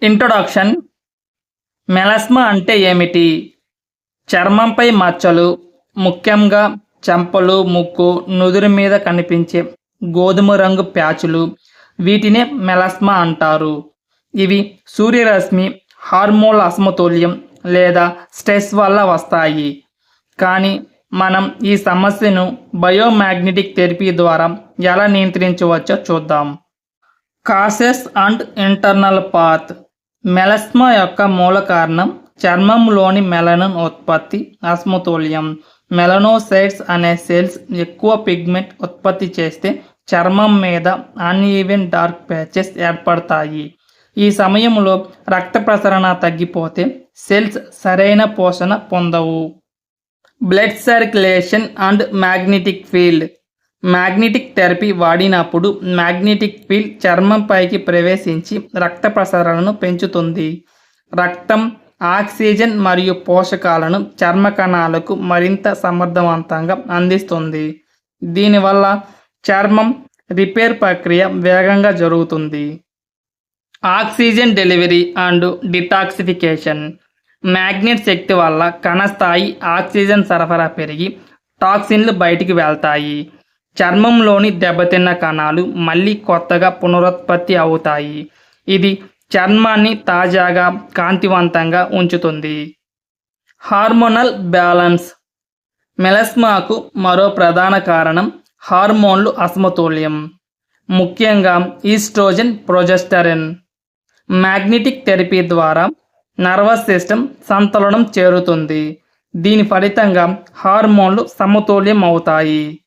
Introduction. Melasma అంటే ఏమిటి? చర్మంపై మచ్చలు, ముఖ్యంగా చెంపలు, ముక్కు, నుదురు మీద కనిపించే గోధుమ రంగు ప్యాచులు, వీటినే మెలాస్మా అంటారు. ఇవి సూర్యరశ్మి, హార్మోన్ల అసమతుల్యం లేదా స్ట్రెస్ వల్ల వస్తాయి. కానీ మనం ఈ సమస్యను బయోమాగ్నెటిక్ థెరపీ ద్వారా ఎలా నియంత్రించవచ్చో చూద్దాం. Causes and internal path. Melasma యొక్క మూల కారణం చర్మంలోని మెలనిన్ ఉత్పత్తి అసమతుల్యం. మెలనోసైట్స్ అనే సెల్స్ ఎక్కువ పిగ్మెంట్ ఉత్పత్తి చేస్తే చర్మం మీద అన్ఈవెన్ డార్క్ ప్యాచెస్ ఏర్పడతాయి. ఈ సమయంలో రక్త ప్రసరణ తగ్గిపోతే సెల్స్ సరైన పోషణ పొందవు. Blood circulation and magnetic field. Magnetic therapy వాడినప్పుడు మ్యాగ్నెటిక్ ఫీల్డ్ చర్మం పైకి ప్రవేశించి రక్త ప్రసరణను పెంచుతుంది. రక్తం, ఆక్సిజన్ మరియు పోషకాలను చర్మ కణాలకు మరింత సమర్థవంతంగా అందిస్తుంది. దీనివల్ల చర్మం రిపేర్ ప్రక్రియ వేగంగా జరుగుతుంది. Oxygen delivery and detoxification. Magnet శక్తి వల్ల కణ స్థాయి ఆక్సిజన్ సరఫరా పెరిగి టాక్సిన్లు బయటికి వెళ్తాయి. చర్మంలోని దెబ్బతిన్న కణాలు మళ్ళీ కొత్తగా పునరుత్పత్తి అవుతాయి. ఇది చర్మాన్ని తాజాగా, కాంతివంతంగా ఉంచుతుంది. Hormonal balance. మెలాస్మాకు మరో ప్రధాన కారణం హార్మోన్లు అసమతుల్యం, ముఖ్యంగా ఈస్ట్రోజన్, ప్రొజెస్టెరాన్. మ్యాగ్నెటిక్ థెరపీ ద్వారా నర్వస్ సిస్టమ్ సంతులనం చేరుతుంది. దీని ఫలితంగా హార్మోన్లు సమతుల్యం అవుతాయి.